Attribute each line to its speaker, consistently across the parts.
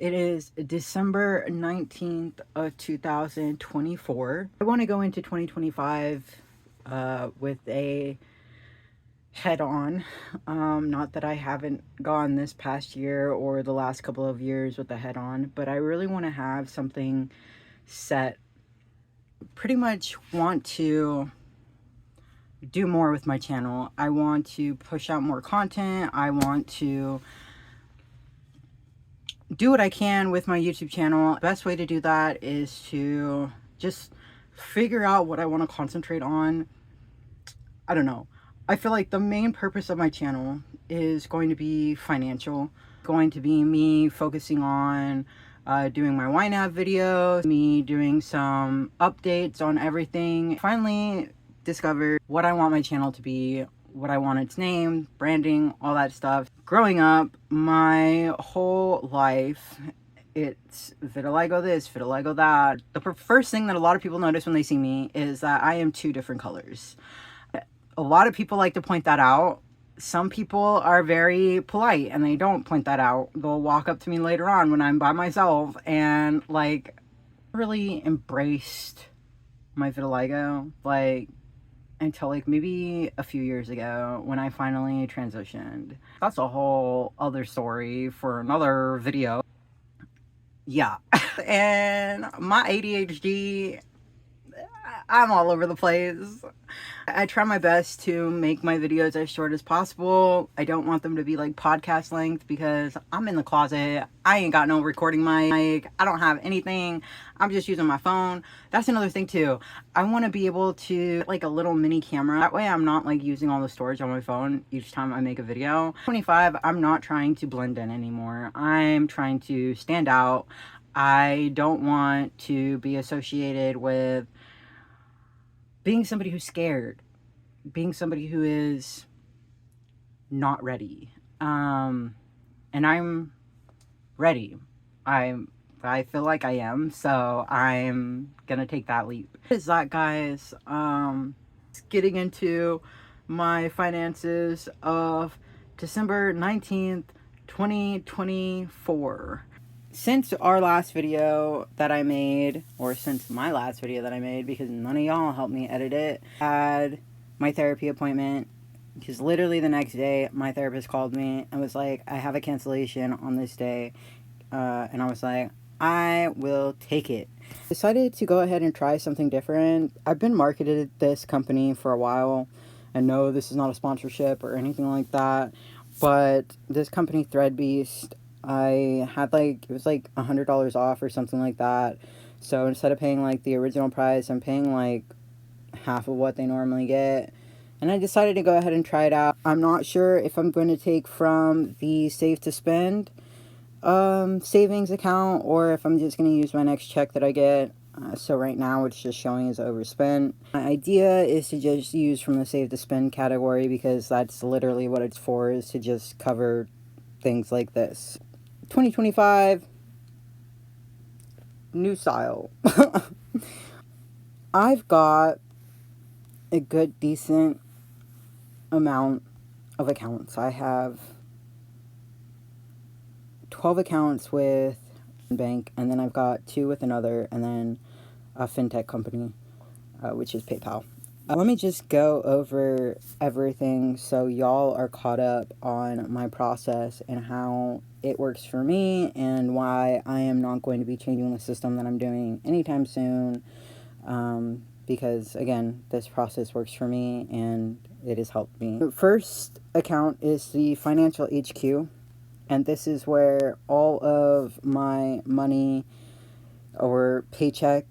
Speaker 1: It is December 19th of 2024. I want to go into 2025 with a head on. Not that I haven't gone this past year or the last couple of years with a head on, but I really want to have something set. Pretty much want to do more with my channel. I want to push out more content. I want to do what I can with my YouTube channel. The best way to do that is to just figure out what I want to concentrate on. I don't know. I feel like the main purpose of my channel is going to be financial. Going to be me focusing on doing my YNAB videos, me doing some updates on everything. Finally discovered what I want my channel to be, what I want its name, branding, all that stuff. Growing up, my whole life, it's vitiligo this, vitiligo that. The first thing that a lot of people notice when they see me is that I am two different colors. A lot of people like to point that out. Some people are very polite and they don't point that out. They'll walk up to me later on when I'm by myself and like really embraced my vitiligo like until like maybe a few years ago when I finally transitioned. That's a whole other story for another video. Yeah. And my ADHD, I'm all over the place. I try my best to make my videos as short as possible. I don't want them to be like podcast length because I'm in the closet. I ain't got no recording mic. I don't have anything. I'm just using my phone. That's another thing too. I want to be able to like a little mini camera. That way I'm not like using all the storage on my phone each time I make a video. 25, I'm not trying to blend in anymore. I'm trying to stand out. I don't want to be associated with being somebody who's scared, being somebody who is not ready. And I'm ready. I feel like I am, so I'm gonna take that leap. What is that, guys? Getting into my finances of December 19th, 2024. Since our last video that I made, or since my last video that I made, because none of y'all helped me edit it, I had my therapy appointment, because literally the next day, my therapist called me and was like, I have a cancellation on this day, and I was like, I will take it. Decided to go ahead and try something different. I've been marketed this company for a while. I know this is not a sponsorship or anything like that, but this company, ThreadBeast, I had like, it was like $100 off or something like that. So instead of paying like the original price, I'm paying like half of what they normally get. And I decided to go ahead and try it out. I'm not sure if I'm going to take from the Save to Spend savings account or if I'm just going to use my next check that I get. So right now it's just showing as overspent. My idea is to just use from the Save to Spend category because that's literally what it's for, is to just cover things like this. 2025, new style. I've got a good, decent amount of accounts. I have 12 accounts with bank, and then I've got 2 with another, and then a fintech company, which is PayPal. Let me just go over everything so y'all are caught up on my process and how it works for me and why I am not going to be changing the system that I'm doing anytime soon, because again, this process works for me and it has helped me. The first account is the Financial HQ, and this is where all of my money, or paycheck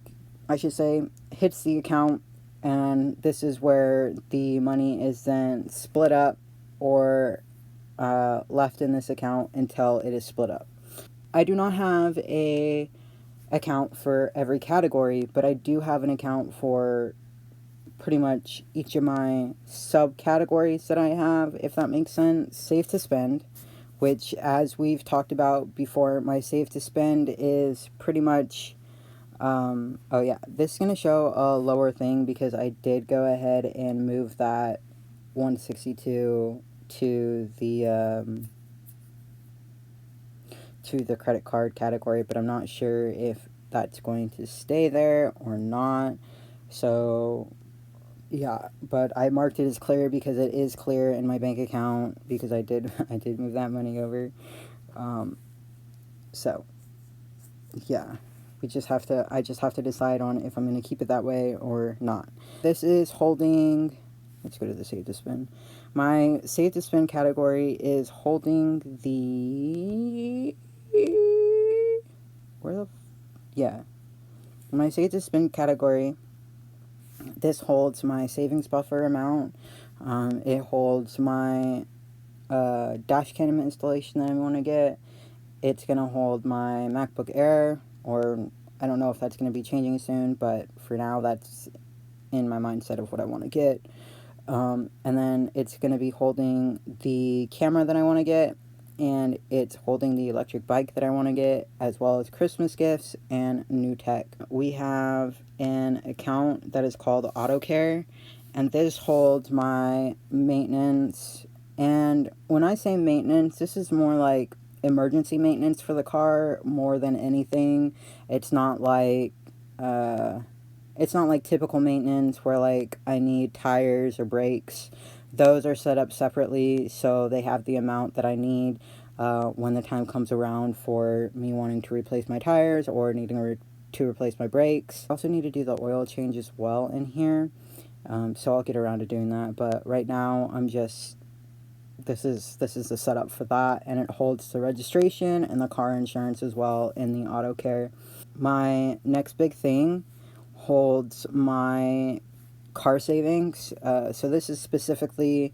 Speaker 1: I should say, hits the account, and this is where the money is then split up or left in this account until it is split up. I do not have a account for every category, but I do have an account for pretty much each of my subcategories that I have, if that makes sense. Save to Spend, which, as we've talked about before, my Save to Spend is pretty much oh yeah, this is going to show a lower thing because I did go ahead and move that 162 to the to the credit card category, but I'm not sure if that's going to stay there or not. So yeah, but I marked it as clear because it is clear in my bank account because I did move that money over. So yeah, I just have to decide on if I'm going to keep it that way or not. This is holding, let's go to the save to spin. My save to spin category is holding the, where the, yeah, my save to spin category, this holds my savings buffer amount. It holds my dash cam installation that I want to get. It's going to hold my MacBook Air, or I don't know if that's going to be changing soon, but for now that's in my mindset of what I want to get. And then it's going to be holding the camera that I want to get, and it's holding the electric bike that I want to get, as well as Christmas gifts and new tech. We have an account that is called AutoCare, and this holds my maintenance. And when I say maintenance, this is more like emergency maintenance for the car more than anything. It's not like typical maintenance where like I need tires or brakes. Those are set up separately, so they have the amount that I need when the time comes around for me wanting to replace my tires or needing to replace my brakes. I also need to do the oil change as well in here, so I'll get around to doing that. But right now I'm just, this is the setup for that, and it holds the registration and the car insurance as well in the AutoCare. My next big thing holds my car savings. So this is specifically,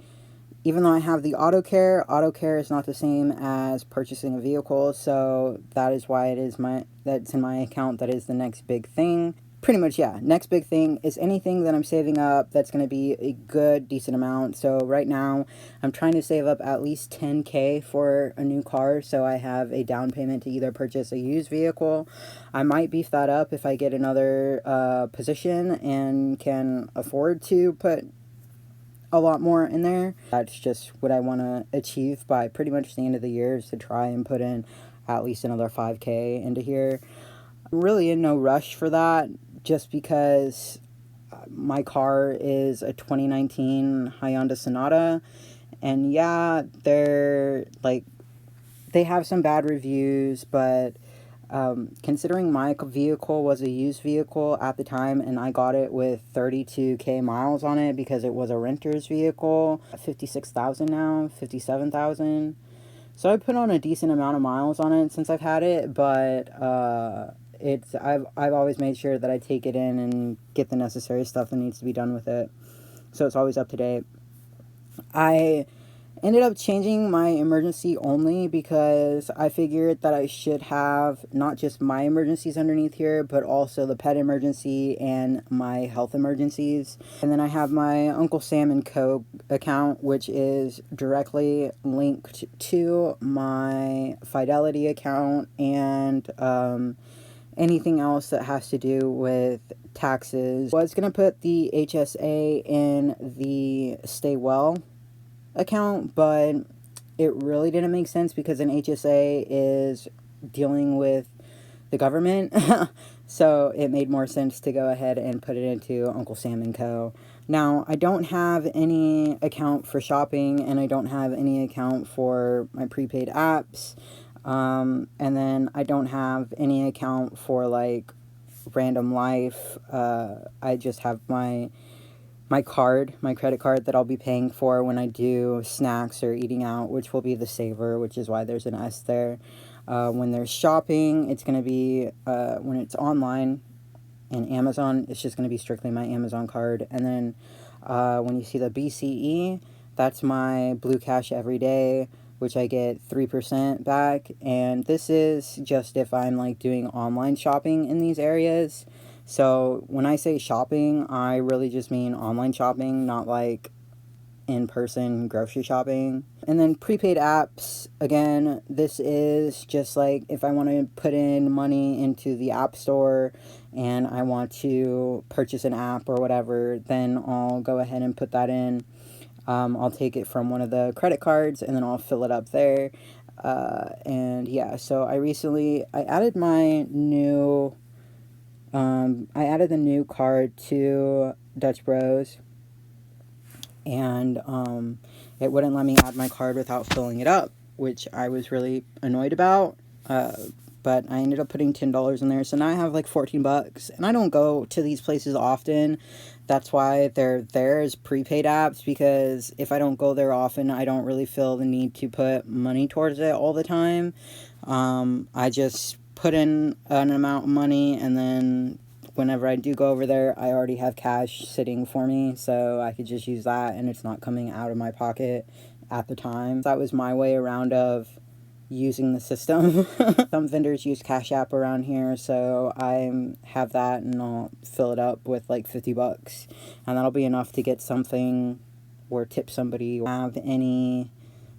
Speaker 1: even though I have the AutoCare is not the same as purchasing a vehicle, so that is why that's in my account. That is the next big thing. Pretty much, yeah. Next big thing is anything that I'm saving up that's going to be a good, decent amount. So right now, I'm trying to save up at least $10K for a new car, so I have a down payment to either purchase a used vehicle. I might beef that up if I get another position and can afford to put a lot more in there. That's just what I want to achieve by pretty much the end of the year, is to try and put in at least another 5K into here. I'm really in no rush for that, just because my car is a 2019 Hyundai Sonata, and yeah, they have some bad reviews, but considering my vehicle was a used vehicle at the time, and I got it with 32K miles on it because it was a renter's vehicle, 56,000 now, 57,000. So I put on a decent amount of miles on it since I've had it, but I've always made sure that I take it in and get the necessary stuff that needs to be done with it, so it's always up to date. I ended up changing my emergency only because I figured that I should have not just my emergencies underneath here, but also the pet emergency and my health emergencies. And then I have my Uncle Sam & Co. account, which is directly linked to my Fidelity account and anything else that has to do with taxes. I was going to put the HSA in the Stay Well account, but it really didn't make sense because an HSA is dealing with the government. So it made more sense to go ahead and put it into Uncle Sam & Co. Now, I don't have any account for shopping, and I don't have any account for my prepaid apps. And then I don't have any account for like Random Life. I just have my credit card that I'll be paying for when I do snacks or eating out, which will be the Saver, which is why there's an S there. When there's shopping, it's going to be, when it's online and Amazon, it's just going to be strictly my Amazon card. And then when you see the BCE, that's my Blue Cash Everyday, which I get 3% back. And this is just if I'm like doing online shopping in these areas. So when I say shopping, I really just mean online shopping, not like in-person grocery shopping. And then prepaid apps, again, this is just like if I want to put in money into the App Store and I want to purchase an app or whatever, then I'll go ahead and put that in. I'll take it from one of the credit cards and then I'll fill it up there. And yeah, so I added my new, I added the new card to Dutch Bros, and it wouldn't let me add my card without filling it up, which I was really annoyed about. But I ended up putting $10 in there, so now I have like 14 bucks, and I don't go to these places often. That's why they're there as prepaid apps, because if I don't go there often, I don't really feel the need to put money towards it all the time. I just put in an amount of money, and then whenever I do go over there, I already have cash sitting for me, so I could just use that, and it's not coming out of my pocket at the time. That was my way around of using the system. Some vendors use Cash App around here, so I have that, and I'll fill it up with like 50 bucks, and that'll be enough to get something or tip somebody or have any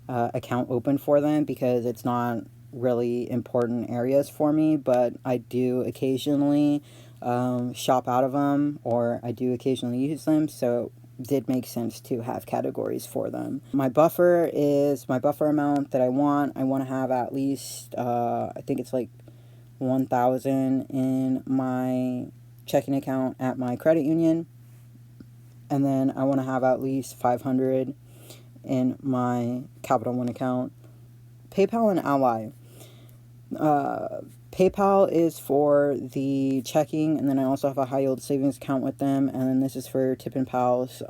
Speaker 1: account open for them, because it's not really important areas for me, but I do occasionally shop out of them, or I do occasionally use them, so did make sense to have categories for them. My buffer is my buffer amount that I want. I want to have at least, I think it's like 1,000 in my checking account at my credit union. And then I want to have at least 500 in my Capital One account. PayPal and Ally. PayPal is for the checking, and then I also have a high yield savings account with them, and then this is for Tippin' Pals.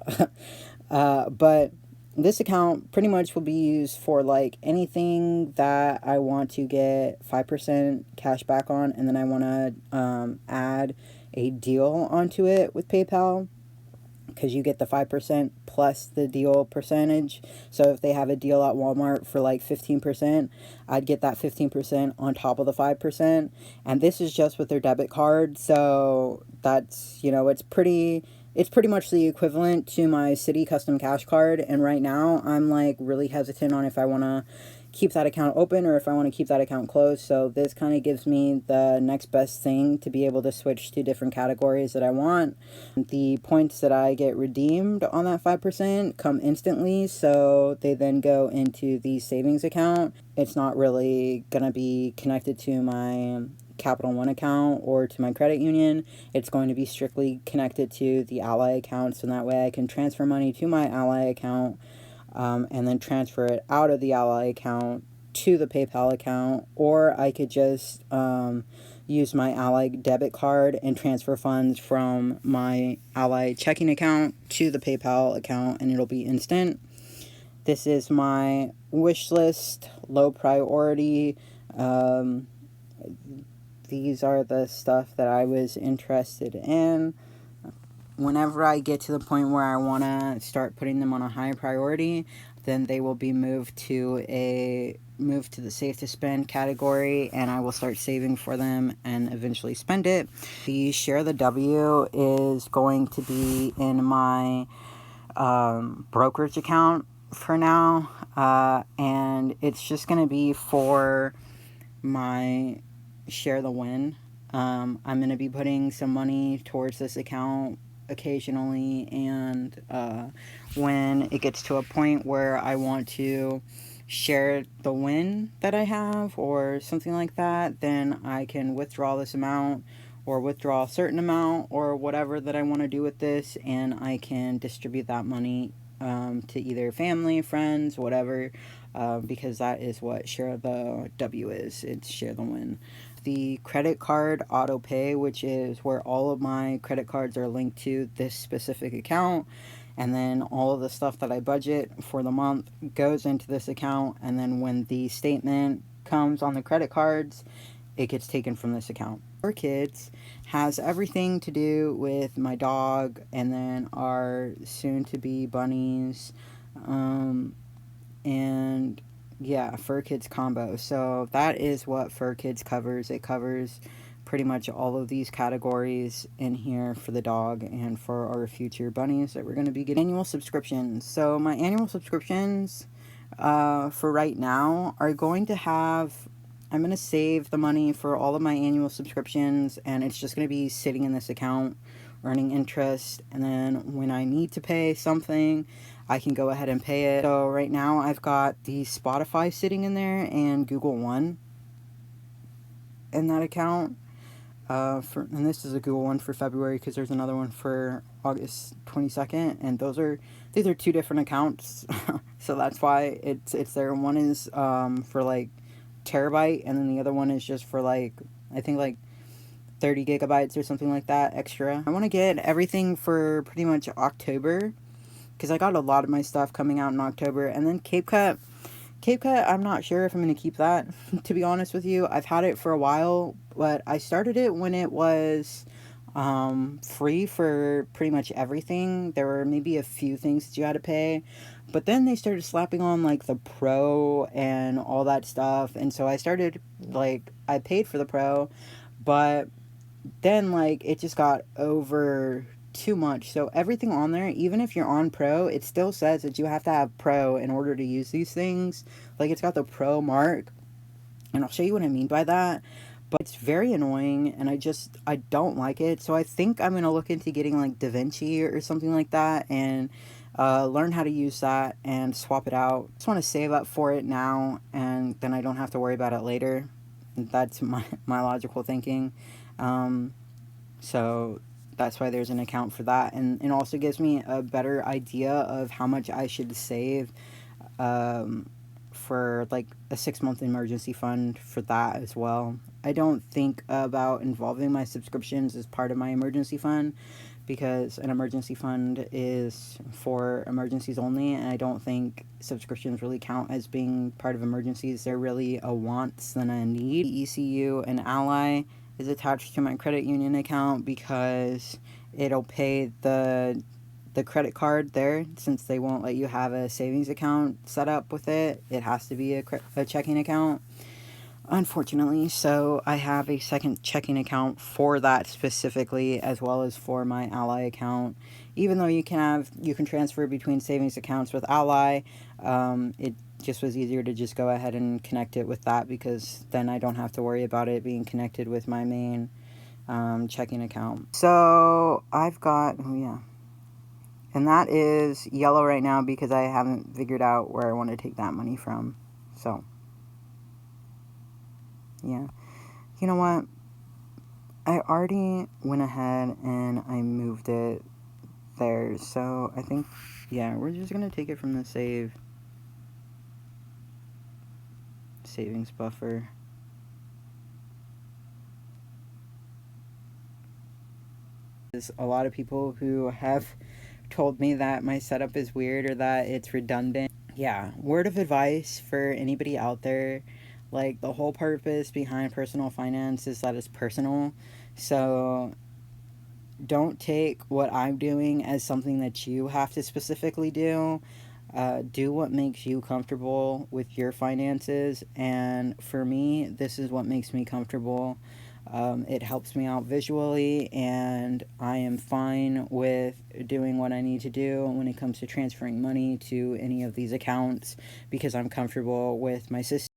Speaker 1: But this account pretty much will be used for like anything that I want to get 5% cash back on, and then I want to add a deal onto it with PayPal, because you get the 5% plus the deal percentage. So if they have a deal at Walmart for like 15%, I'd get that 15% on top of the 5%. And this is just with their debit card. So that's, you know, it's pretty much the equivalent to my Citi Custom Cash Card. And right now I'm like really hesitant on if I want to keep that account open or if I want to keep that account closed. So this kind of gives me the next best thing to be able to switch to different categories that I want. The points that I get redeemed on that 5% come instantly, so they then go into the savings account. It's not really going to be connected to my Capital One account or to my credit union. It's going to be strictly connected to the Ally account, so that way I can transfer money to my Ally account, and then transfer it out of the Ally account to the PayPal account, or I could just use my Ally debit card and transfer funds from my Ally checking account to the PayPal account, and it'll be instant. This is my wish list, low priority. These are the stuff that I was interested in. Whenever I get to the point where I want to start putting them on a high priority, then they will be moved to the safe to spend category, and I will start saving for them and eventually spend it. The share the W is going to be in my brokerage account for now, and it's just going to be for my share the win. I'm going to be putting some money towards this account occasionally, and when it gets to a point where I want to share the win that I have or something like that, then I can withdraw this amount or withdraw a certain amount or whatever that I want to do with this, and I can distribute that money to either family, friends, whatever, because that is what share the W is. It's share the win. The credit card auto pay, which is where all of my credit cards are linked to this specific account, and then all of the stuff that I budget for the month goes into this account, and then when the statement comes on the credit cards, it gets taken from this account. For kids has everything to do with my dog and then our soon-to-be bunnies, and yeah, Fur Kids combo. So that is what Fur Kids covers. It covers pretty much all of these categories in here for the dog and for our future bunnies that we're going to be getting. Annual subscriptions. So my annual subscriptions for right now are going to have, I'm going to save the money for all of my annual subscriptions, and it's just going to be sitting in this account earning interest, and then when I need to pay something, I can go ahead and pay it. So right now I've got the Spotify sitting in there and Google One in that account. And this is a Google one for February because there's another one for August 22nd, and these are two different accounts. So that's why it's there. One is for like terabyte, and then the other one is just for like, I think like 30 gigabytes or something like that extra. I want to get everything for pretty much October because I got a lot of my stuff coming out in October. And then Cape Cut, I'm not sure if I'm going to keep that, to be honest with you. I've had it for a while, but I started it when it was free for pretty much everything. There were maybe a few things that you had to pay, but then they started slapping on like the Pro and all that stuff. And so I started, like, I paid for the Pro, but then like it just got over too much. So everything on there, even if you're on Pro, it still says that you have to have Pro in order to use these things. Like, it's got the Pro mark, and I'll show you what I mean by that. But it's very annoying, and I don't like it. So I think I'm gonna look into getting like DaVinci or something like that, and learn how to use that and swap it out. Just want to save up for it now, and then I don't have to worry about it later. That's my logical thinking. So that's why there's an account for that, and it also gives me a better idea of how much I should save for like a 6-month emergency fund for that as well. I don't think about involving my subscriptions as part of my emergency fund because an emergency fund is for emergencies only, and I don't think subscriptions really count as being part of emergencies. They're really a wants than a need. ECU and Ally is attached to my credit union account because it'll pay the credit card there, since they won't let you have a savings account set up with it. It has to be a checking account, unfortunately. So I have a second checking account for that specifically, as well as for my Ally account. Even though you can transfer between savings accounts with Ally, it just was easier to just go ahead and connect it with that, because then I don't have to worry about it being connected with my main checking account. So I've got, oh yeah, and that is yellow right now because I haven't figured out where I want to take that money from. So yeah, you know what, I already went ahead and I moved it there. So I think, yeah, we're just gonna take it from the savings buffer. There's a lot of people who have told me that my setup is weird or that it's redundant. Yeah, word of advice for anybody out there, like, the whole purpose behind personal finance is that it's personal. So don't take what I'm doing as something that you have to specifically do. Do what makes you comfortable with your finances, and for me, this is what makes me comfortable. It helps me out visually, and I am fine with doing what I need to do when it comes to transferring money to any of these accounts because I'm comfortable with my system.